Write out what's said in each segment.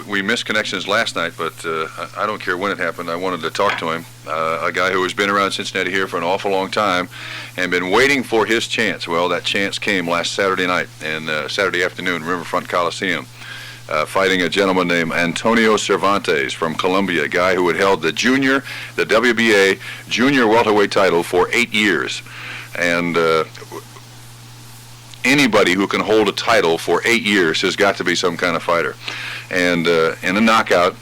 We missed connections last night, but I don't care when it happened. I wanted to talk to him, a guy who has been around Cincinnati here for an awful long time and been waiting for his chance. Well, that chance came last Saturday night and Saturday afternoon, Riverfront Coliseum, fighting a gentleman named Antonio Cervantes from Colombia, a guy who had held the WBA junior welterweight title for 8 years. And anybody who can hold a title for 8 years has got to be some kind of fighter. And in a knockout,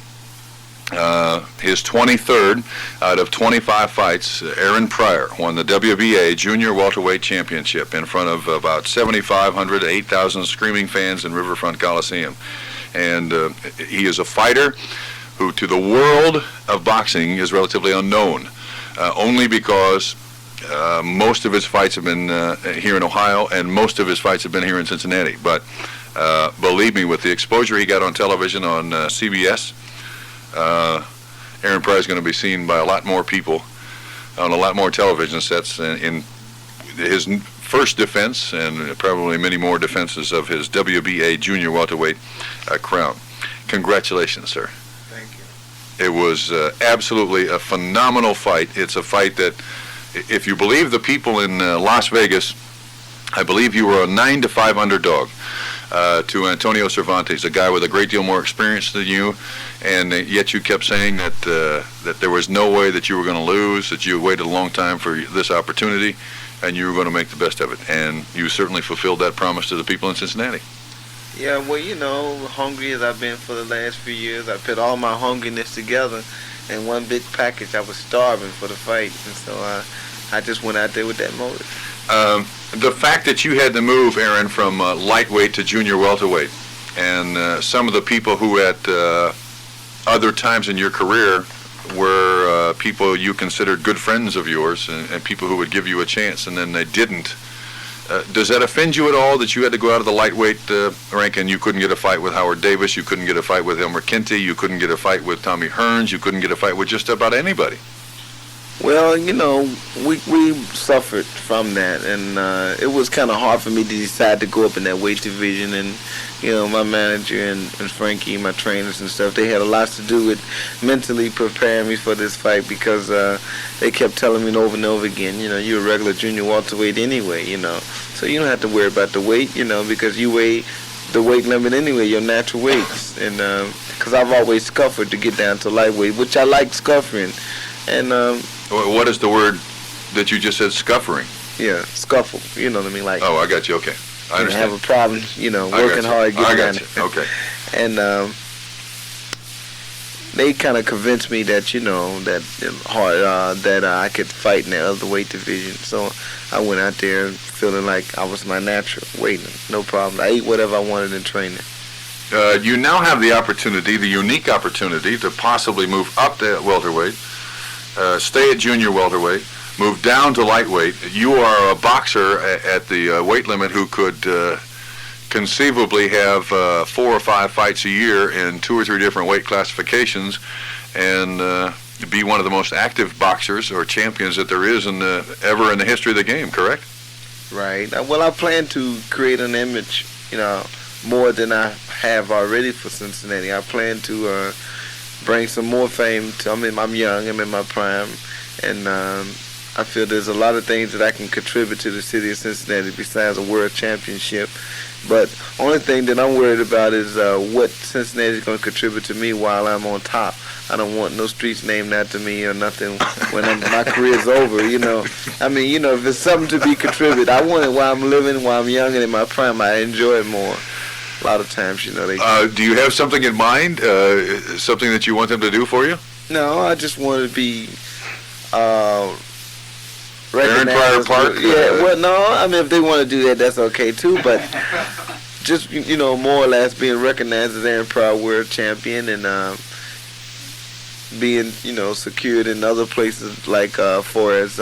his 23rd out of 25 fights, Aaron Pryor won the WBA Junior Welterweight Championship in front of about 7,500 to 8,000 screaming fans in Riverfront Coliseum. And he is a fighter who, to the world of boxing, is relatively unknown, only because most of his fights have been here in Ohio, and most of his fights have been here in Cincinnati. But believe me, with the exposure he got on television on CBS, Aaron Pryor is going to be seen by a lot more people on a lot more television sets in his first defense and probably many more defenses of his WBA junior welterweight crown. Congratulations, sir. Thank you. It was absolutely a phenomenal fight. It's a fight that, if you believe the people in Las Vegas, I believe you were a 9-5 underdog to Antonio Cervantes, a guy with a great deal more experience than you, and yet you kept saying that that there was no way that you were going to lose, that you waited a long time for this opportunity, and you were going to make the best of it. And you certainly fulfilled that promise to the people in Cincinnati. Yeah, well, you know, hungry as I've been for the last few years, I put all my hungriness together in one big package. I was starving for the fight, and so I just went out there with that motive. The fact that you had to move, Aaron, from lightweight to junior welterweight, and some of the people who at other times in your career were people you considered good friends of yours and people who would give you a chance, and then they didn't. Does that offend you at all that you had to go out of the lightweight rank and you couldn't get a fight with Howard Davis, you couldn't get a fight with Elmer Kinty, you couldn't get a fight with Tommy Hearns, you couldn't get a fight with just about anybody? Well, you know, we suffered from that, and it was kind of hard for me to decide to go up in that weight division. And you know, my manager and Frankie, my trainers and stuff, they had a lot to do with mentally preparing me for this fight, because they kept telling me over and over again, you know, you're a regular junior welterweight anyway, you know, so you don't have to worry about the weight, you know, because you weigh the weight limit anyway, your natural weights. And because I've always scuffed to get down to lightweight, which I like scuffing. And what is the word that you just said, scuffering? Yeah, scuffle. You know what I mean? Like, oh, I got you. Okay, I understand. Have a problem, you know, working hard, getting down there. Okay. And they kind of convinced me that, you know, that I could fight in that other weight division. So I went out there feeling like I was my natural weight, no problem. I ate whatever I wanted in training. You now have the opportunity, the unique opportunity, to possibly move up to welterweight. Stay at junior welterweight, move down to lightweight. You are a boxer at the weight limit who could conceivably have 4 or 5 fights a year in 2 or 3 different weight classifications, and be one of the most active boxers or champions that there is ever in the history of the game, correct? Right. Well, I plan to create an image, you know, more than I have already for Cincinnati. I plan to bring some more fame to, I'm young, I'm in my prime, and I feel there's a lot of things that I can contribute to the city of Cincinnati besides a world championship. But only thing that I'm worried about is what Cincinnati is going to contribute to me while I'm on top. I don't want no streets named after me or nothing when my career's over, you know. I mean, you know, if it's something to be contributed, I want it while I'm living, while I'm young and in my prime. I enjoy it more. A lot of times, you know, they... do you have something in mind, something that you want them to do for you? No, I just want to be Aaron Pryor Park? Yeah, well, no, I mean, if they want to do that, that's okay, too, but just, you know, more or less being recognized as Aaron Pryor world champion, and being, you know, secured in other places, like for as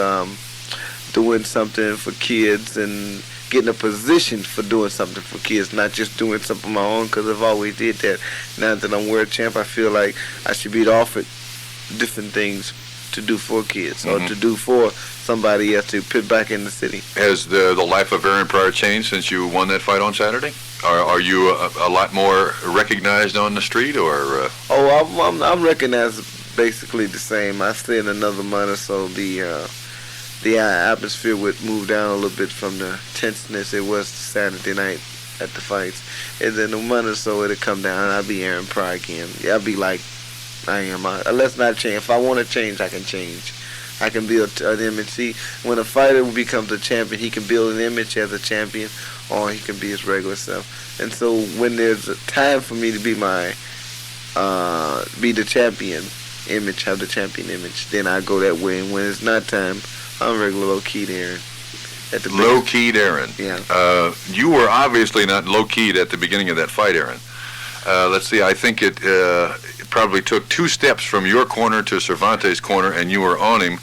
doing something for kids and getting a position for doing something for kids, not just doing something on my own, because I've always did that. Now that I'm world champ, I feel like I should be offered different things to do for kids or to do for somebody else to put back in the city. Has the life of Aaron Pryor changed since you won that fight on Saturday? Are you a lot more recognized on the street, or? I'm recognized basically the same. I stay in another month or so. The atmosphere would move down a little bit from the tenseness it was Saturday night at the fights. And then a month or so it'll come down and I'll be Aaron Pryor again. Yeah, I'll be like I am. Let's not change. If I want to change, I can change. I can build an image. See, when a fighter becomes a champion, he can build an image as a champion, or he can be his regular self. And so when there's a time for me to be be the champion image, have the champion image, then I go that way. And when it's not time, I'm regular low-keyed Aaron. Low-keyed Aaron. Yeah. You were obviously not low-keyed at the beginning of that fight, Aaron. Let's see, I think it probably took 2 steps from your corner to Cervantes' corner, and you were on him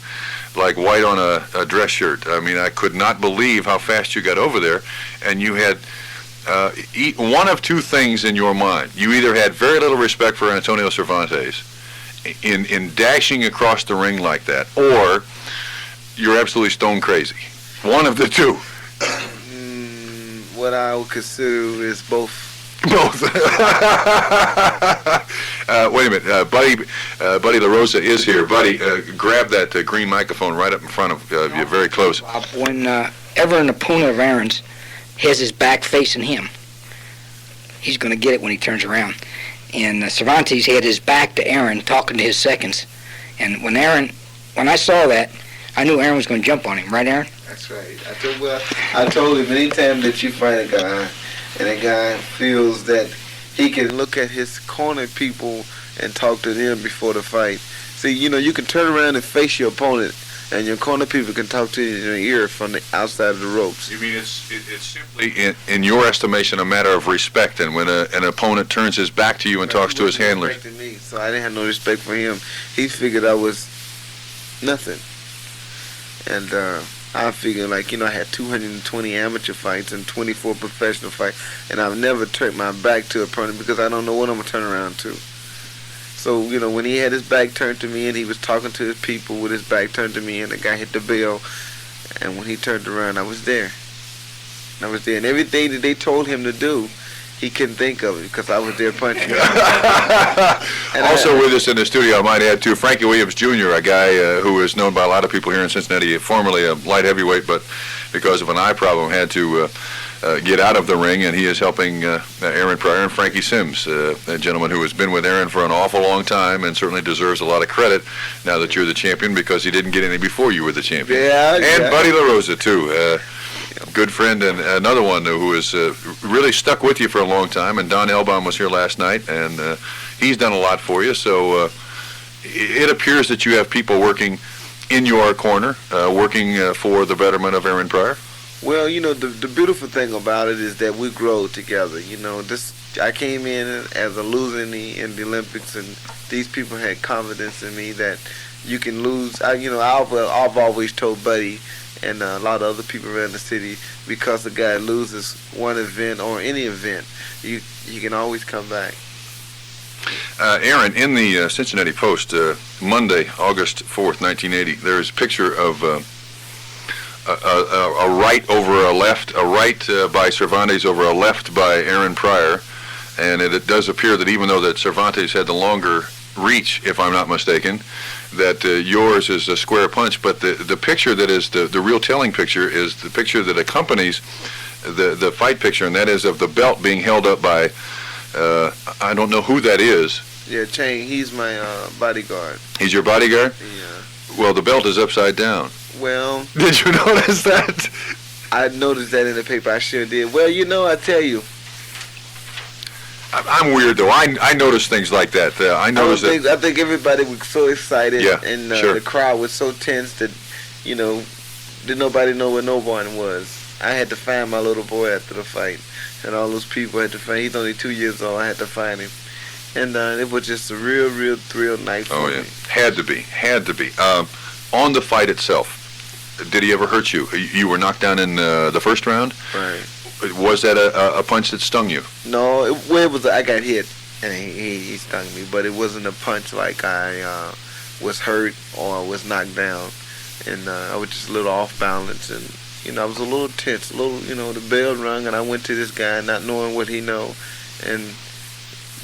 like white on a dress shirt. I mean, I could not believe how fast you got over there, and you had one of 2 things in your mind. You either had very little respect for Antonio Cervantes in dashing across the ring like that, or you're absolutely stone crazy. One of the 2. What I would consider is both. Both. Wait a minute. Buddy LaRosa is here. Buddy, grab that green microphone right up in front of you, very close. Whenever an opponent of Aaron's has his back facing him, he's going to get it when he turns around. And Cervantes had his back to Aaron, talking to his seconds. And when I saw that, I knew Aaron was going to jump on him. Right, Aaron? That's right. I told him anytime that you fight a guy, and a guy feels that he can look at his corner people and talk to them before the fight. See, you can turn around and face your opponent, and your corner people can talk to you in your ear from the outside of the ropes. You mean it's simply, in your estimation, a matter of respect, and when an opponent turns his back to you and talks to his handlers? Me, so I didn't have no respect for him. He figured I was nothing. And I figured, I had 220 amateur fights and 24 professional fights, and I've never turned my back to an opponent because I don't know what I'm going to turn around to. So, when he had his back turned to me and he was talking to his people with his back turned to me, and the guy hit the bell, and when he turned around, I was there. And everything that they told him to do, he couldn't think of it because I was there punching him. Also with us in the studio, I might add, too, Frankie Williams Jr., a guy who is known by a lot of people here in Cincinnati, formerly a light heavyweight, but because of an eye problem had to get out of the ring, and he is helping Aaron Pryor and Frankie Sims, a gentleman who has been with Aaron for an awful long time and certainly deserves a lot of credit now that you're the champion, because he didn't get any before you were the champion. Yeah, and Buddy LaRosa, too. Good friend, and another one who has really stuck with you for a long time. And Don Elbaum was here last night, and he's done a lot for you. So it appears that you have people working in your corner, working for the betterment of Aaron Pryor. Well, the beautiful thing about it is that we grow together. I came in as a loser in the Olympics, and these people had confidence in me that you can lose. I've always told Buddy and a lot of other people around the city, because a guy loses one event or any event, you can always come back. Aaron, in the Cincinnati Post, Monday, August 4th, 1980, there's a picture of a right over a left, a right by Cervantes over a left by Aaron Pryor, and it does appear that even though that Cervantes had the longer reach, if I'm not mistaken, that yours is a square punch, but the picture that is the real telling picture is the picture that accompanies the fight picture, and that is of the belt being held up by, I don't know who that is. Yeah, Chang, he's my bodyguard. He's your bodyguard? Yeah. Well, the belt is upside down. Well. Did you notice that? I noticed that in the paper, I sure did. Well, I tell you. I'm weird, though. I notice things like that. I think everybody was so excited, yeah, and sure. The crowd was so tense that, did nobody know where no one was. I had to find my little boy after the fight, and all those people had to find. He's only 2 years old. I had to find him, and it was just a real thrill night for me. Had to be. On the fight itself, did he ever hurt you? You were knocked down in the first round? Right. Was that a punch that stung you? No, it was. I got hit, and he stung me, but it wasn't a punch like I was hurt or was knocked down, and I was just a little off balance, and I was a little tense, a little, the bell rung, and I went to this guy not knowing what he know, and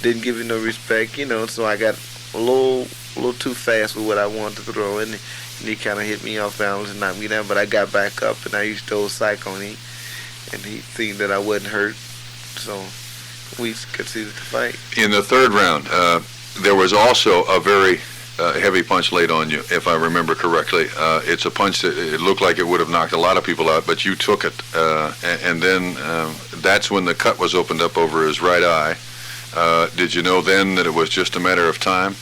didn't give him no respect, so I got a little too fast with what I wanted to throw, and he kind of hit me off balance and knocked me down, but I got back up, and I used to old psych on him, and he seen that I wasn't hurt, so we proceeded to fight. In the third round, there was also a very heavy punch laid on you, if I remember correctly. It's a punch that it looked like it would have knocked a lot of people out, but you took it, and then that's when the cut was opened up over his right eye. Did you know then that it was just a matter of time?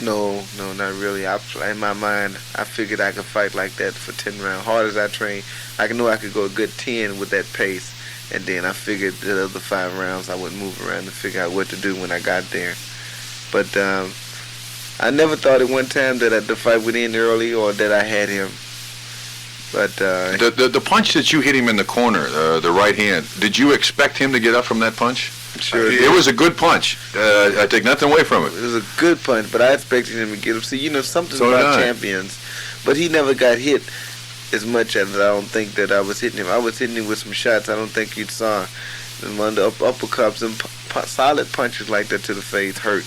No, not really. In my mind, I figured I could fight like that for 10 rounds. Hard as I trained, I knew I could go a good 10 with that pace. And then I figured the other 5 rounds I would move around and figure out what to do when I got there. But I never thought at one time that the fight would end early or that I had him. But the punch that you hit him in the corner, the right hand, did you expect him to get up from that punch? Sure. It was a good punch. I take nothing away from it. It was a good punch, but I expected him to get him. See, something So about did I. champions, but he never got hit as much as I don't think that I was hitting him. I was hitting him with some shots I don't think you saw. And under uppercuts and solid punches like that to the face hurt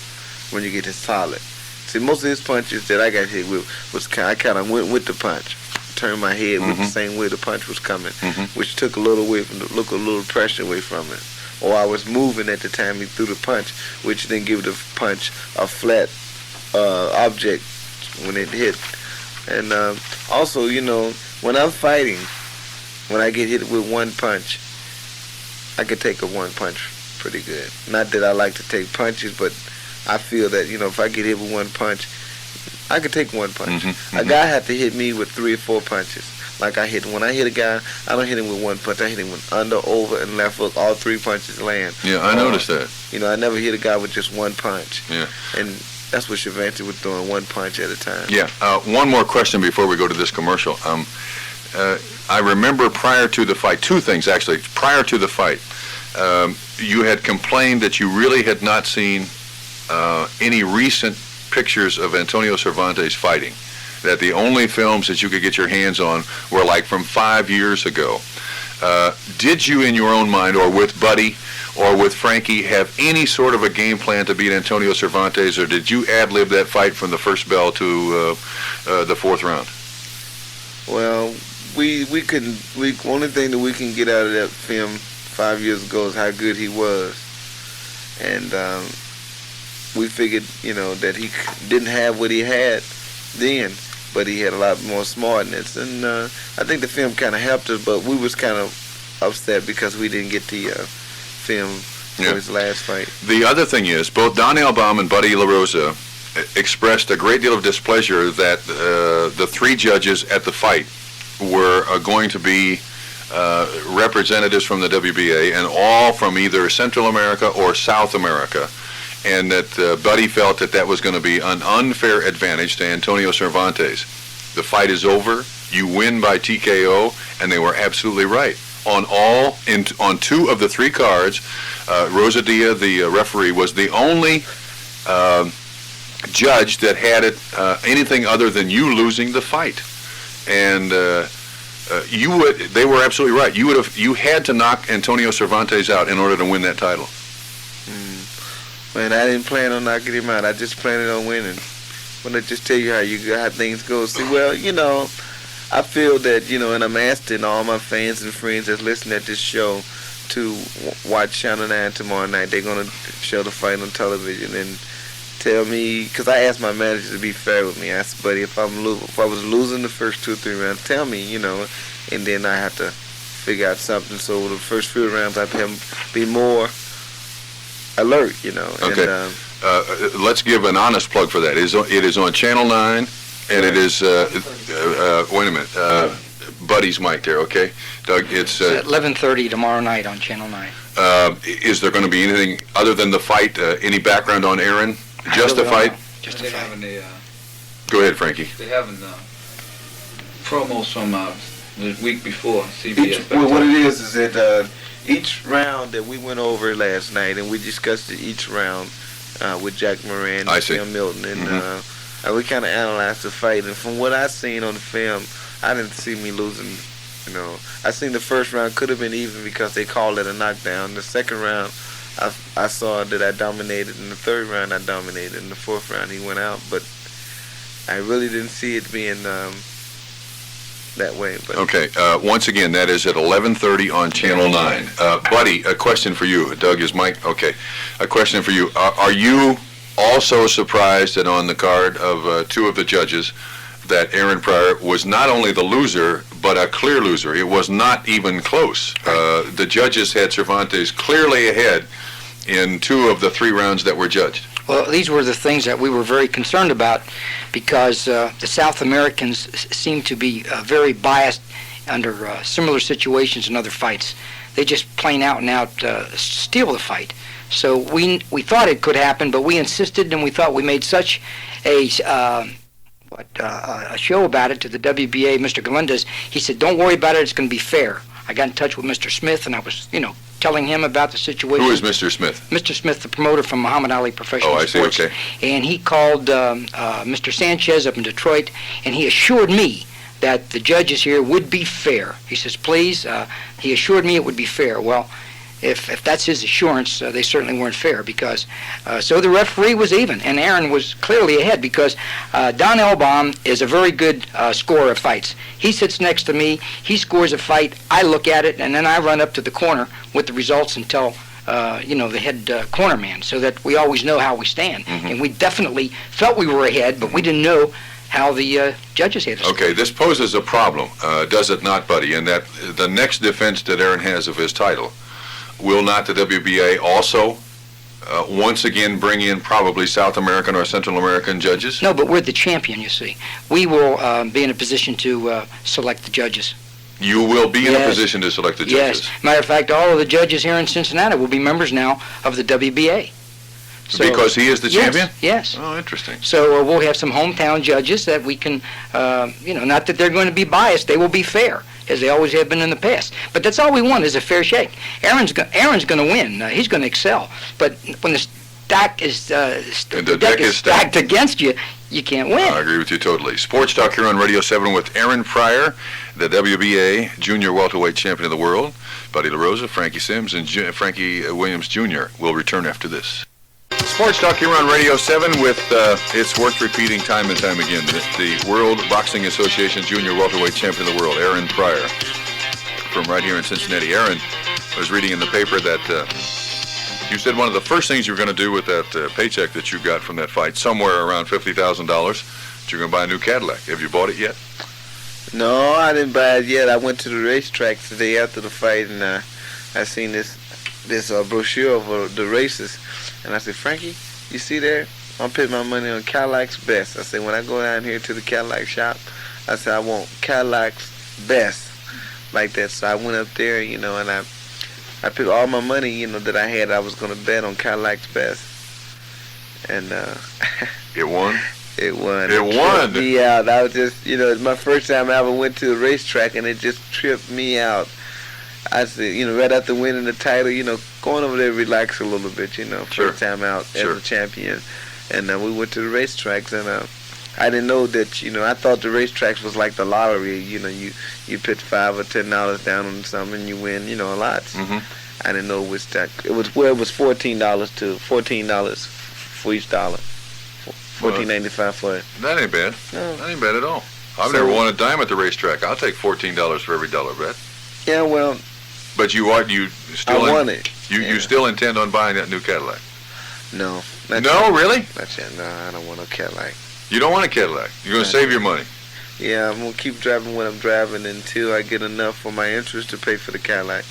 when you get it solid. See, most of his punches that I got hit with was I kind of went with the punch, turned my head with the same way the punch was coming, which took a little pressure away from it. Or I was moving at the time he threw the punch, which didn't give the punch a flat object when it hit. And also, when I'm fighting, when I get hit with one punch, I can take a one punch pretty good. Not that I like to take punches, but I feel that, if I get hit with one punch, I can take one punch. A guy had to hit me with 3 or 4 punches. Like when I hit a guy, I don't hit him with one punch. I hit him with under, over, and left hook. All 3 punches land. Yeah, I noticed that. I never hit a guy with just one punch. Yeah. And that's what Shavante was doing, one punch at a time. Yeah. One more question before we go to this commercial. I remember prior to the fight, 2 things actually. Prior to the fight, you had complained that you really had not seen any recent pictures of Antonio Cervantes fighting. That the only films that you could get your hands on were like from 5 years ago. Did you, in your own mind, or with Buddy, or with Frankie, have any sort of a game plan to beat Antonio Cervantes, or did you ad-lib that fight from the first bell to the 4th round? Well, only thing that we can get out of that film 5 years ago is how good he was, and we figured, that he didn't have what he had then, but he had a lot more smartness, and I think the film kind of helped us, but we was kind of upset because we didn't get the film for his last fight. The other thing is, both Donnell Baum and Buddy LaRosa expressed a great deal of displeasure that the 3 judges at the fight were going to be representatives from the WBA, and all from either Central America or South America, and that Buddy felt that was going to be an unfair advantage to Antonio Cervantes. The fight is over. You win by TKO, and they were absolutely right. On 2 of the 3 cards, Rosadia, the referee, was the only judge that had it anything other than you losing the fight. And they were absolutely right. You had to knock Antonio Cervantes out in order to win that title. Man, I didn't plan on knocking him out. I just planned on winning. When I just tell you how things go. See, well, I feel that, and I'm asking all my fans and friends that's listening at this show to watch Channel 9 tomorrow night. They're going to show the fight on television and tell me, because I asked my manager to be fair with me. I asked Buddy if I was losing the first 2 or 3 rounds, tell me, and then I have to figure out something. So the first few rounds I have him be more alert, Okay. And, let's give an honest plug for that. It is on Channel 9, and it is, wait a minute, Buddy's mic there, okay? Doug, it's at 11:30 tomorrow night on Channel 9. Is there going to be anything other than the fight, any background on Aaron? Just the fight? Just the fight. Go ahead, Frankie. They having promos from the week before CBS. What it is that each round that we went over last night, and we discussed it each round with Jack Moran and Tim Milton, and we kind of analyzed the fight, and from what I seen on the film, I didn't see me losing. You know, I seen the first round could have been even because they called it a knockdown. The second round, I saw that I dominated. In the third round, I dominated. In the fourth round, he went out. But I really didn't see it being that way. But Okay, once again, that is at 11:30 on Channel 9. Buddy, a question for you. Doug, is Mike? Okay, a question for you. Are you also surprised that on the card of two of the judges that Aaron Pryor was not only the loser, but a clear loser? It was not even close. The judges had Cervantes clearly ahead in 2 of the 3 rounds that were judged. Well, these were the things that we were very concerned about because the South Americans seem to be very biased under similar situations in other fights. They just plain out and out steal the fight. So we thought it could happen, but we insisted, and we thought we made such a show about it to the WBA, Mr. Galindez. He said, "Don't worry about it. It's going to be fair." I got in touch with Mr. Smith, and I was, telling him about the situation. Who is Mr. Smith? Mr. Smith, the promoter from Muhammad Ali Professional Sports. Oh, I see, okay. And he called Mr. Sanchez up in Detroit, and he assured me that the judges here would be fair. He says, please, he assured me it would be fair. Well, if that's his assurance, they certainly weren't fair because, so the referee was even, and Aaron was clearly ahead because Don Elbaum is a very good scorer of fights. He sits next to me, he scores a fight, I look at it, and then I run up to the corner with the results and tell the head corner man so that we always know how we stand. Mm-hmm. And we definitely felt we were ahead, but we didn't know how the judges had us. Okay, this poses a problem, does it not, Buddy, in that the next defense that Aaron has of his title, will not the WBA also once again bring in probably South American or Central American judges? No, but we're the champion, you see. We will be in a position to select the judges. You will be in a Yes. position to select the judges? Yes. Matter of fact, all of the judges here in Cincinnati will be members now of the WBA. So, Because he is the champion? Yes. Oh, interesting. So we'll have some hometown judges that we can, not that they're going to be biased, they will be fair, as they always have been in the past. But that's all we want is a fair shake. Aaron's going to win. He's going to excel. But when the stack is the deck is stacked against you, you can't win. I agree with you totally. Sports Talk here on Radio 7 with Aaron Pryor, the WBA junior welterweight champion of the world. Buddy LaRosa, Frankie Sims, and Frankie Williams Jr. will return after this. Sports Talk here on Radio 7 with, it's worth repeating time and time again, the World Boxing Association Junior Welterweight Champion of the World, Aaron Pryor, from right here in Cincinnati. Aaron was reading in the paper that you said one of the first things you were going to do with that paycheck that you got from that fight, somewhere around $50,000, that you're going to buy a new Cadillac. Have you bought it yet? no, I didn't buy it yet. I went to the racetrack today after the fight, and I seen this brochure of the races. And I said, Frankie, you see there? I'm putting my money on Cadillac's best. I said, when I go down here to the Cadillac shop, I said, I want Cadillac's best, like that. So I went up there, and I put all my money, that I had. I was going to bet on Cadillac's best. And It won? it won. It won? Tripped me out. I was just, it's my first time I ever went to a racetrack, and it just tripped me out. I said, right after winning the title, going over there, relax a little bit, Sure. first time out Sure. as a champion. And we went to the racetracks, and I didn't know that, I thought the racetracks was like the lottery. You put $5 or $10 down on something and you win, a lot. Mm-hmm. I didn't know it was that. It was $14 to $14 for each dollar. $14.95 for it. That ain't bad. No. That ain't bad at all. I've So- never won a dime at the racetrack. I'll take $14 for every dollar bet. Yeah, well, But you still I won it. You Yeah. still intend on buying that new Cadillac? No. No, really? Not yet. No, I don't want no Cadillac. You don't want a Cadillac. You're going to save your money. Yeah, I'm going to keep driving what I'm driving until I get enough for my interest to pay for the Cadillac.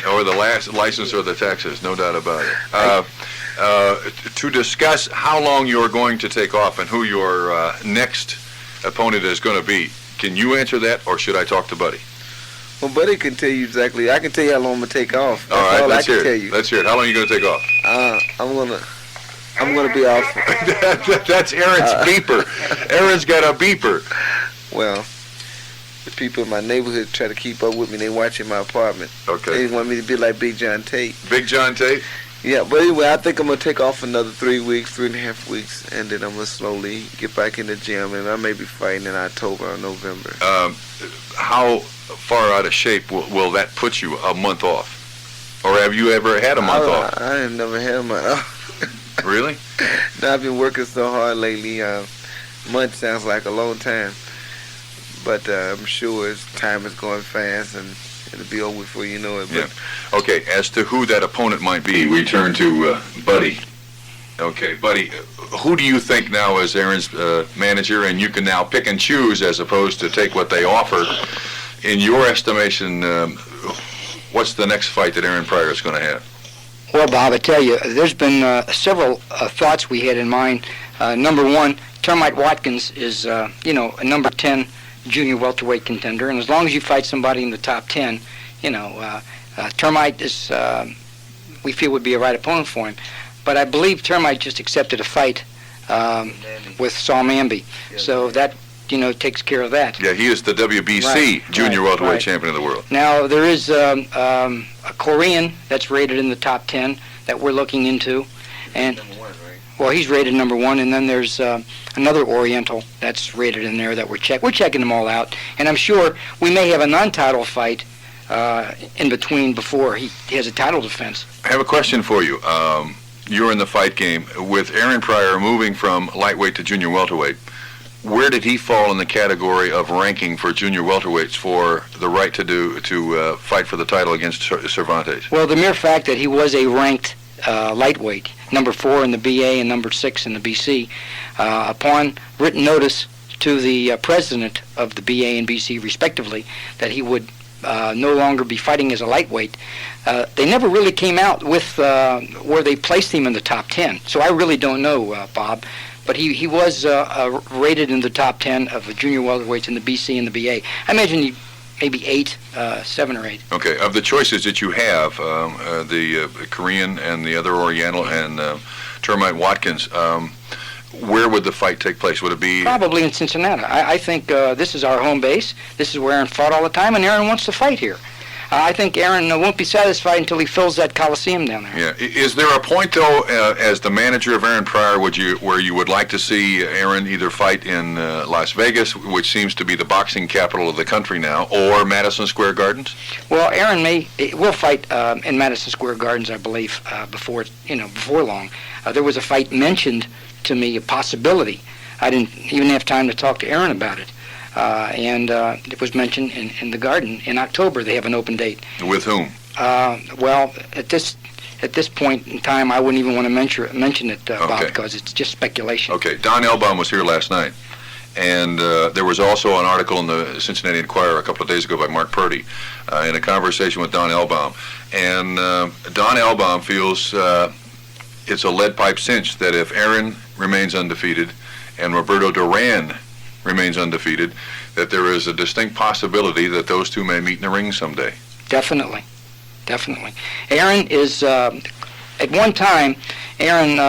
Or the last license or the taxes, no doubt about it. To discuss how long you're going to take off and who your next opponent is going to be, can you answer that, or should I talk to Buddy? Well, Buddy can tell you exactly. I can tell you how long I'm going to take off. That's All right, all let's I hear can tell it. you. Let's hear it. How long are you going to take off? I'm gonna be off. That's Aaron's beeper. Aaron's got a beeper. Well, the people in my neighborhood try to keep up with me. They watching my apartment. Okay. They want me to be like Big John Tate. Big John Tate? Yeah, but anyway, I think I'm going to take off another 3 weeks, 3.5 weeks, and then I'm going to slowly get back in the gym, and I may be fighting in October or November. How far out of shape will that put you a month off? Or have you ever had a month off? I have never had a month off. Really? No, I've been working so hard lately. Month sounds like a long time. But I'm sure time is going fast, and it'll be over before you know it. But yeah. Okay, as to who that opponent might be, we turn to Buddy. Okay, Buddy, who do you think now is Aaron's manager, and you can now pick and choose as opposed to take what they offer? In your estimation, what's the next fight that Aaron Pryor is going to have? Well, Bob, I tell you, there's been several thoughts we had in mind. Number one, Termite Watkins is, a number 10 junior welterweight contender, and as long as you fight somebody in the top 10, Termite is, we feel would be a right opponent for him. But I believe Termite just accepted a fight with Saul Manby, so that takes care of that. Yeah, he is the WBC junior welterweight champion of the world. Now there is a Korean that's rated in the top 10 that we're looking into, and well, he's rated number 1, and then there's another Oriental that's rated in there that we're checking them all out, and I'm sure we may have a non-title fight in between before he has a title defense. I have a question for you. You're in the fight game with Aaron Pryor moving from lightweight to junior welterweight. Where did he fall in the category of ranking for junior welterweights for the right to fight for the title against Cervantes? Well, the mere fact that he was a ranked lightweight, number 4 in the BA and number 6 in the BC, upon written notice to the president of the BA and BC respectively that he would no longer be fighting as a lightweight, they never really came out with where they placed him in the top 10. So I really don't know, Bob. But he was rated in the top 10 of the junior welterweights in the BC and the BA. I imagine he maybe 7 or 8. Okay, of the choices that you have, the Korean and the other Oriental and Termite Watkins, where would the fight take place? Would it be... Probably in Cincinnati. I think this is our home base. This is where Aaron fought all the time, and Aaron wants to fight here. I think Aaron won't be satisfied until he fills that Coliseum down there. Yeah. Is there a point, though, as the manager of Aaron Pryor, where you would like to see Aaron either fight in Las Vegas, which seems to be the boxing capital of the country now, or Madison Square Gardens? Well, Aaron will fight in Madison Square Gardens, I believe, before long. There was a fight mentioned to me, a possibility. I didn't even have time to talk to Aaron about it. And it was mentioned in the Garden in October. They have an open date. With whom? Well, at this point in time, I wouldn't even want to mention it, Bob, because it's just speculation. Okay. Don Elbaum was here last night, and there was also an article in the Cincinnati Enquirer a couple of days ago by Mark Purdy in a conversation with Don Elbaum. And Don Elbaum feels it's a lead pipe cinch that if Aaron remains undefeated and Roberto Duran remains undefeated, that there is a distinct possibility that those two may meet in the ring someday. Definitely. Aaron is, at one time, Aaron,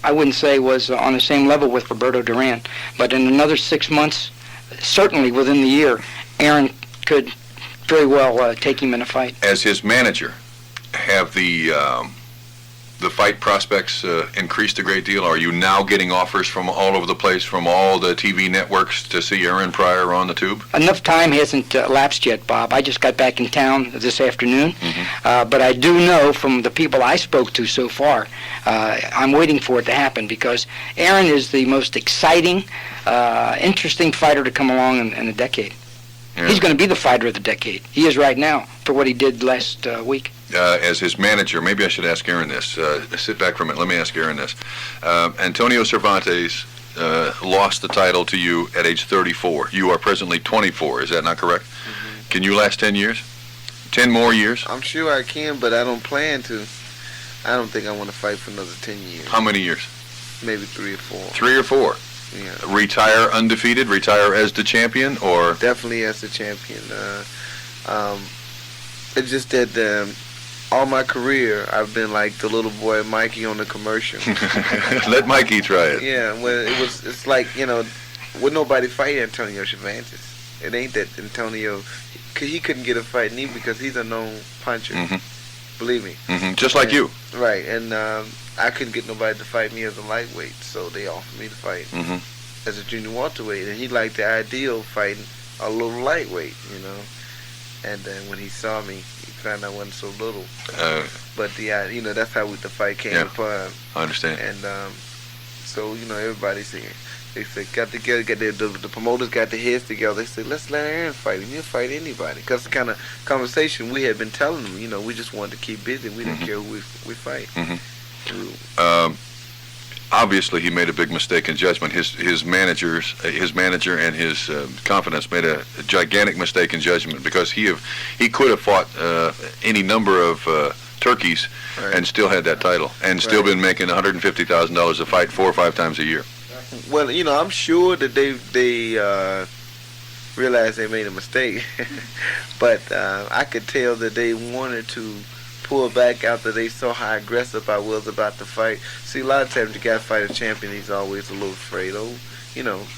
I wouldn't say was on the same level with Roberto Duran, but in another 6 months, certainly within the year, Aaron could very well take him in a fight. As his manager, have the fight prospects increased a great deal? Are you now getting offers from all over the place, from all the TV networks, to see Aaron Pryor on the tube? Enough time hasn't lapsed yet, Bob. I just got back in town this afternoon, but I do know from the people I spoke to so far, I'm waiting for it to happen, because Aaron is the most exciting, interesting fighter to come along in a decade. Yeah. He's going to be the fighter of the decade. He is right now for what he did last week. As his manager, maybe I should ask Aaron this. Sit back for a minute. Let me ask Aaron this. Antonio Cervantes lost the title to you at age 34. You are presently 24. Is that not correct? Mm-hmm. Can you last 10 years? 10 more years? I'm sure I can, but I don't plan to. I don't think I want to fight for another 10 years. How many years? Maybe 3 or 4. 3 or 4? Yeah. Retire undefeated? Retire as the champion? Or definitely as the champion. It's just that all my career I've been like the little boy Mikey on the commercial. Let Mikey try it. Yeah, well, it's like, would nobody fight Antonio Cervantes? It ain't that Antonio, he couldn't get a fight in him because he's a known puncher. Mm-hmm. Believe me. Just like you. Right, and I couldn't get nobody to fight me as a lightweight, so they offered me to fight as a junior welterweight, and he liked the idea of fighting a little lightweight, you know. And then when he saw me, he found I wasn't so little. But that's how the fight came upon. I understand. And so everybody said, they said got together, the promoters got their heads together. They said, let's let Aaron fight him. He'll fight anybody. Because the kind of conversation we had been telling them, we just wanted to keep busy. We didn't care who we fight. Obviously, he made a big mistake in judgment. His manager and his confidence made a gigantic mistake in judgment, because he could have fought any number of turkeys and still had that title and still been making $150,000 a fight 4 or 5 times a year. Well, I'm sure that they realized they made a mistake, but I could tell that they wanted to pull back after they saw how aggressive I was about the fight. See, a lot of times you got to fight a champion, he's always a little afraid of,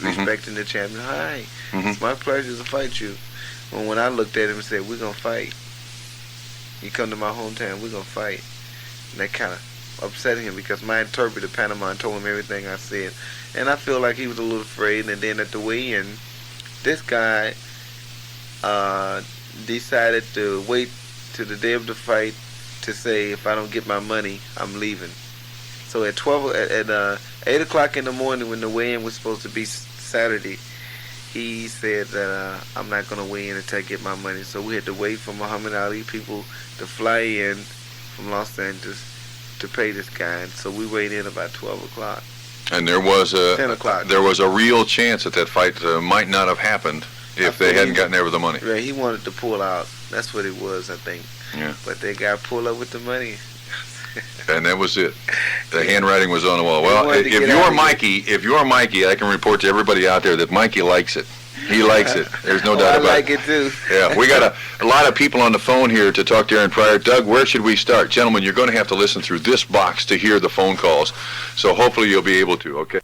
respecting the champion. Hi, it's my pleasure to fight you. When I looked at him and said, we're going to fight. You come to my hometown, we're going to fight. And that kind of upset him, because my interpreter, Panama, told him everything I said. And I feel like he was a little afraid. And then at the weigh-in, this guy decided to wait to the day of the fight to say, if I don't get my money, I'm leaving. So at 8 o'clock in the morning, when the weigh-in was supposed to be Saturday, he said that I'm not going to weigh in until I get my money. So we had to wait for Muhammad Ali people to fly in from Los Angeles to pay this guy. And so we weighed in about 12 o'clock. And there was 10 o'clock. There was a real chance that fight might not have happened if they hadn't gotten there with the money. Right, he wanted to pull out. That's what it was, I think. Yeah. But they got pulled up with the money. And that was it. The handwriting was on the wall. Well, if you're Mikey, I can report to everybody out there that Mikey likes it. He likes it. There's no doubt about it. I like it too. Yeah, we got a lot of people on the phone here to talk to Aaron Pryor. Doug, where should we start? Gentlemen, you're going to have to listen through this box to hear the phone calls. So hopefully you'll be able to, okay?